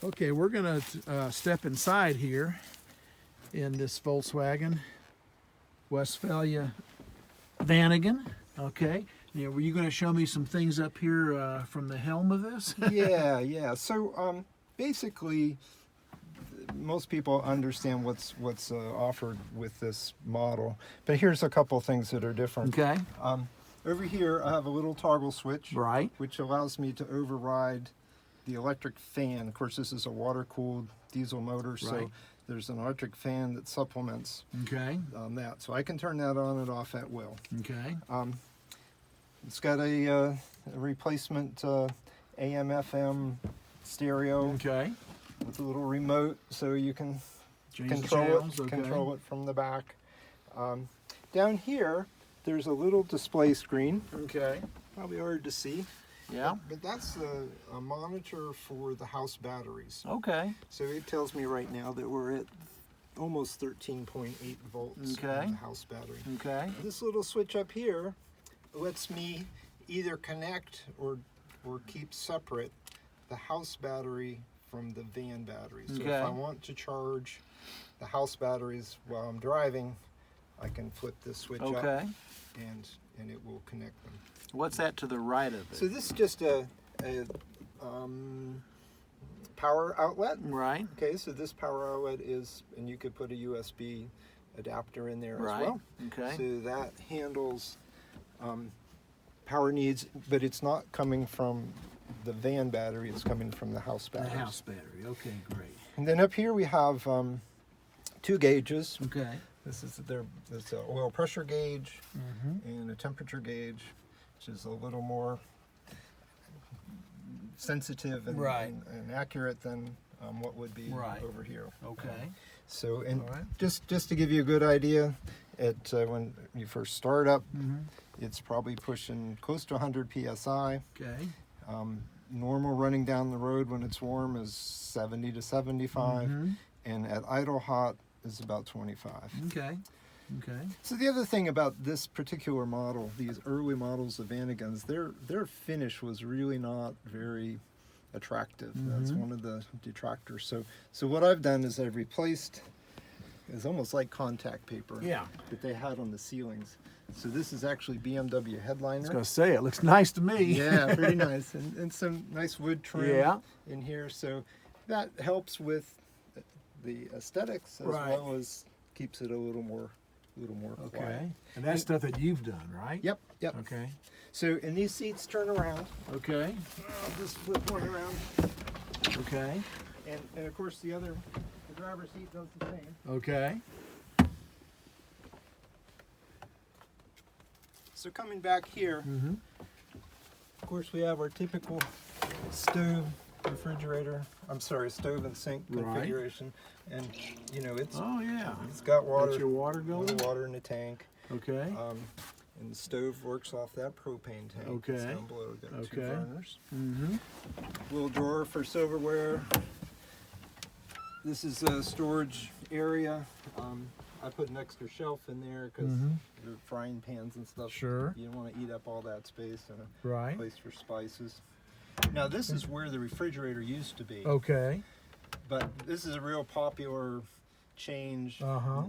Okay, we're going to step inside here in this Volkswagen Westfalia Vanagon. Okay. Now, were you going to show me some things up here from the helm of this? Yeah. So basically, most people understand what's offered with this model, but here's a couple things that are different. Okay. Over here, I have a little toggle switch, Right. which allows me to override the electric fan. Of course, this is a water-cooled diesel motor, so Right. there's an electric fan that supplements Okay. that. So I can turn that on and off at will. Okay. It's got a replacement AM/FM stereo Okay. with a little remote, so you can Change the control channels, it. okay. Control it from the back. Down here, there's a little display screen. Okay. Probably hard to see. Yeah. But that's a monitor for the house batteries. Okay. So it tells me right now that we're at almost 13.8 volts Okay. on the house battery. Okay. This little switch up here lets me either connect or keep separate the house battery from the van battery. So Okay. if I want to charge the house batteries while I'm driving, I can flip this switch up Okay. and it will connect them. What's that to the right of it? So this is just a power outlet. Right. Okay, so this power outlet is, and you could put a USB adapter in there Right. as well. Okay. So that handles power needs, but it's not coming from the van battery, it's coming from the house The battery. house battery. Okay, great. And then up here we have two gauges. Okay. This is there's an oil pressure gauge Mm-hmm. and a temperature gauge, which is a little more sensitive and, Right. and accurate than what would be Right. over here. Okay. So, and All right. just to give you a good idea, when you first start up, Mm-hmm. it's probably pushing close to 100 psi. Okay. Normal running down the road when it's warm is 70 to 75, Mm-hmm. and at idle hot is about 25. Okay. Okay. So the other thing about this particular model, these early models of Vanagons, their finish was really not very attractive. That's Mhm. one of the detractors. So what I've done is I've replaced, it's almost like contact paper Yeah. that they had on the ceilings. So this is actually Bmw I was Headliner. going to say, it looks nice to me. Yeah, pretty nice. And some nice wood trim Yeah. in here. So that helps with the aesthetics as Right. well as keeps it a little more quiet. Okay. And that's stuff that you've done, right? Yep. Okay. So, and these seats turn around. Okay. I'll just flip one around. Okay. And of course the driver's seat does the same. Okay. So coming back here, Mm-hmm. of course we have our typical stove, refrigerator, stove and sink Right. configuration. And you know, it's Oh, got water, That's your water going? water in the tank. Okay. And the stove works off that propane tank. Okay. It's down below, got two Okay. burners. Mm-hmm. Little drawer for silverware. This is a storage area. I put an extra shelf in there because Mhm. your frying pans and stuff. Sure. You don't want to eat up all that space, and a Right. place for spices. Now this is where the refrigerator used to be, Okay. but this is a real popular change. Uh-huh.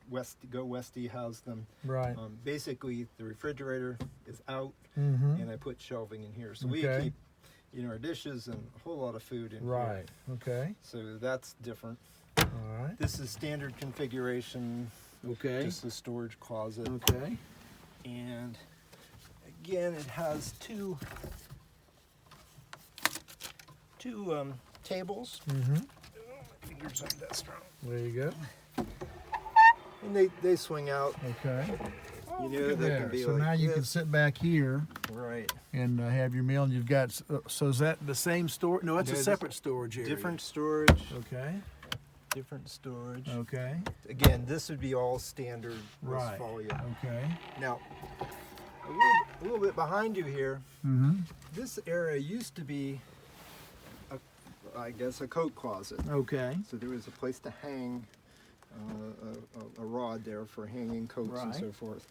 Westy has them. Right. Basically, the refrigerator is out, Mm-hmm. and I put shelving in here, so we Okay. keep, our dishes and a whole lot of food in here. Right. Okay. So that's different. All right. This is standard configuration, Okay. just a storage closet. Okay. And again, it has two tables. Mm-hmm. My fingers aren't that strong. There you go. And they swing out. Okay. You know, they can be So like now you can this. sit back here Right. and have your meal, and you've got. So is that the same storage? No, it's No, a this- separate storage area. Different storage. Okay. Different storage. Okay. Again, this would be all standard Right. Westfalia. Okay. Now, a little bit behind you here, Mm-hmm. this area used to be, a coat closet. Okay. So there was a place to hang a rod there for hanging coats and Right. so forth.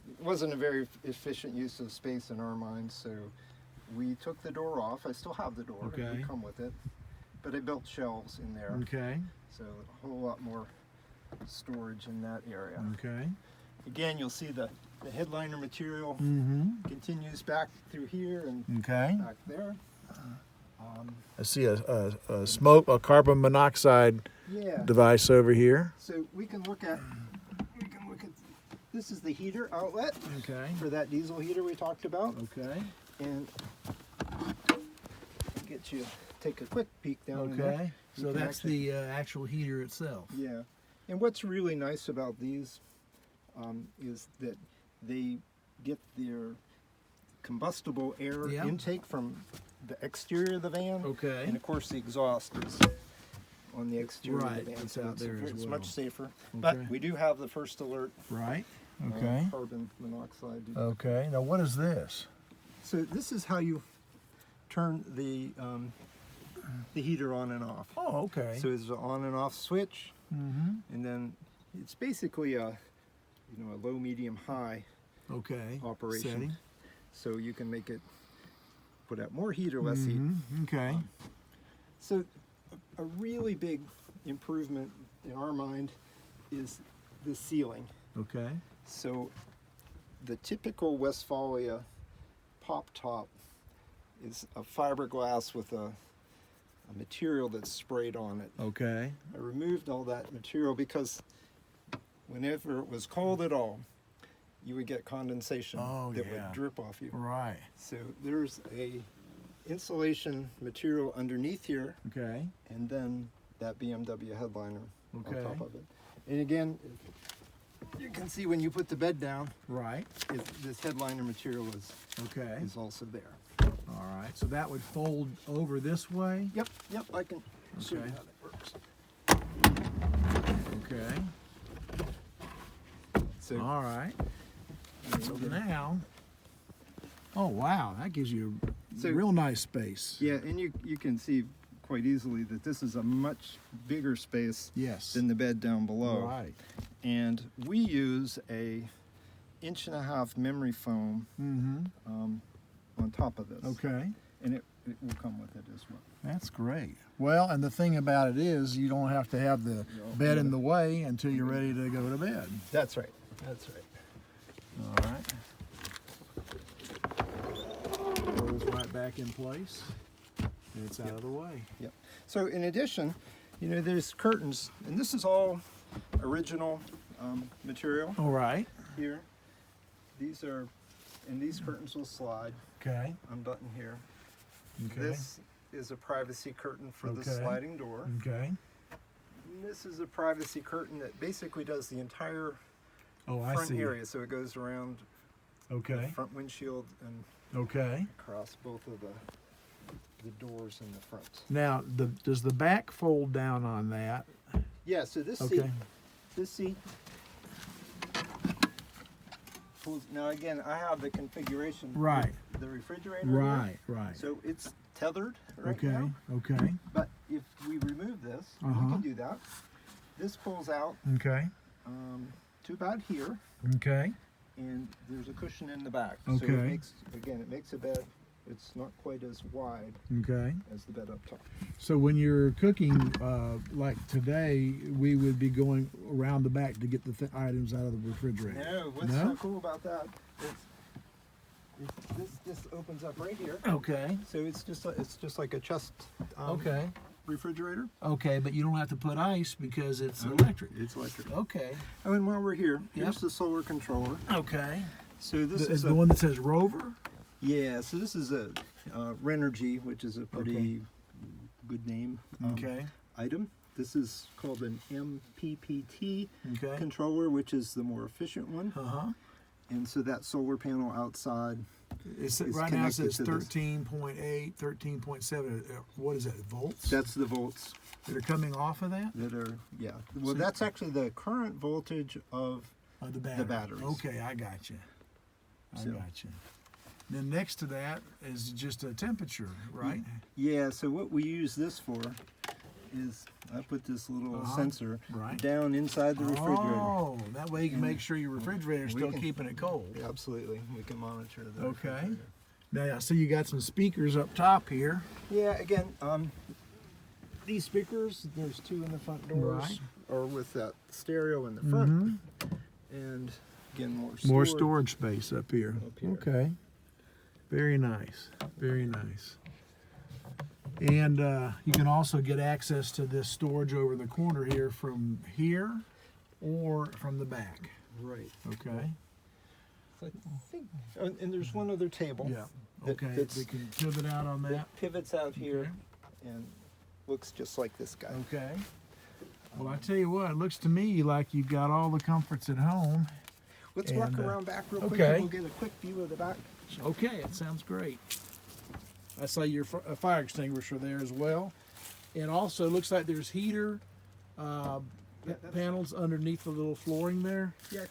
It wasn't a very efficient use of space in our minds, so we took the door off. I still have the door. Okay. We come with it. but I built shelves in there. Okay. So a whole lot more storage in that area. Okay. Again, you'll see the headliner material Mm-hmm. continues back through here and Okay. back there. I see a carbon monoxide Yeah. device over here. So we can look at this is the heater outlet Okay. for that diesel heater we talked about. Okay. And take a quick peek down in there. Okay. You So can that's actually- the actual heater itself. Yeah. And what's really nice about these is that they get their combustible air Yeah. intake from the exterior of the van. Okay. And of course the exhaust is on the exterior Right, of the van. it's So out there as it's well. much safer. Okay. But we do have the first alert Right. Okay. carbon monoxide. Okay. Now what is this? So this is how you turn the heater on and off. Oh, okay. So it's an on and off switch, Mm-hmm. and then it's basically a low, medium, high Okay. operation. Setting. So you can make it put out more heat or less heat. Mm-hmm. Okay. So a really big improvement in our mind is the ceiling. Okay. So the typical Westfalia pop top is a fiberglass with a material that's sprayed on it. Okay. I removed all that material because whenever it was cold at all, you would get condensation that yeah. would drip off you. Right. So there's a insulation material underneath here, Okay. and then that BMW headliner Okay. on top of it. And again, you can see when you put the bed down, Right. this headliner material Okay. is also there. All right. So that would fold over this way. Yep, I can show you Okay. how that works. Okay. So All right. So now. Oh wow, that gives you a So- real nice space. yeah, and you can see quite easily that this is a much bigger space Yes. than the bed down below. Right. And we use a 1.5 inch memory foam Mm-hmm. on top of this. Okay. And it will come with it as well. That's great. Well, and the thing about it is you don't have to have the bed in the way until you're ready to go to bed. That's right. That's right. All right. Goes right back in place. And it's out of the way. Yep. So in addition, there's curtains, and this is all original material All right. here. These curtains will slide, Okay. unbutton here. Okay. This is a privacy curtain for the Okay. sliding door. Okay. And this is a privacy curtain that basically does the entire Oh, I front see. area. So it goes around the Okay. front windshield and Okay. across both of the doors in the front. Now, does the back fold down on that? Yeah, so this Okay. seat pulls, now again, I have the configuration. Right. with The refrigerator. here. Right. Right. So it's tethered right Okay. now. Okay. But if we remove this, we Uh-huh. can do that. This pulls out Okay. to about here, Okay. and there's a cushion in the back. Okay. So it makes a bed. It's not quite as wide Okay. as the bed up top. So when you're cooking, like today, we would be going around the back to get the items out of the refrigerator. No, what's No? so cool about that is this just opens up right here. Okay. So it's just like a chest Okay. refrigerator. Okay, but you don't have to put ice because it's electric. It's electric. Okay. Oh, and while we're here, Yep. here's the solar controller. Okay. So this Is is the one that says Rover? yeah. So this is a Renergy, which is a pretty Okay. good name Okay. item. This is called an MPPT Okay. controller, which is the more efficient one. Uh-huh. And so that solar panel outside. It's Is right now it connected says to this. 13.8, 13.7. What is that? Volts? That's the volts that are coming off of that? that are Well, So- that's actually the current voltage of The battery. batteries. Okay, I got you. I So- got you. Then next to that is just a temperature, right? Yeah, so what we use this for is I put this little Uh-huh. sensor Right. down inside the refrigerator. Oh, that way you can make sure your refrigerator's We still can- keeping it cold. Yeah, absolutely. We can monitor the Okay. refrigerator. Now, I see you got some speakers up top here. Yeah, again, these speakers, there's 2 in the front doors, Right. or with that stereo in the front, and again More storage space up here. Up here. Okay. Very nice. Very nice. And you can also get access to this storage over the corner here from here or from the back. Right. Okay. So I think, and there's one other table. Yeah. that Okay. fits- We can pivot out on that. that pivots out here Okay. and looks just like this guy. Okay. Well, I tell you what, it looks to me like you've got all the comforts at home. Let's walk And, around back real quick okay. and we'll get a quick view of the back. Okay, it sounds great. I saw your fire extinguisher there as well. And also looks like there's heater that's- panels underneath the little flooring there. Yeah, I think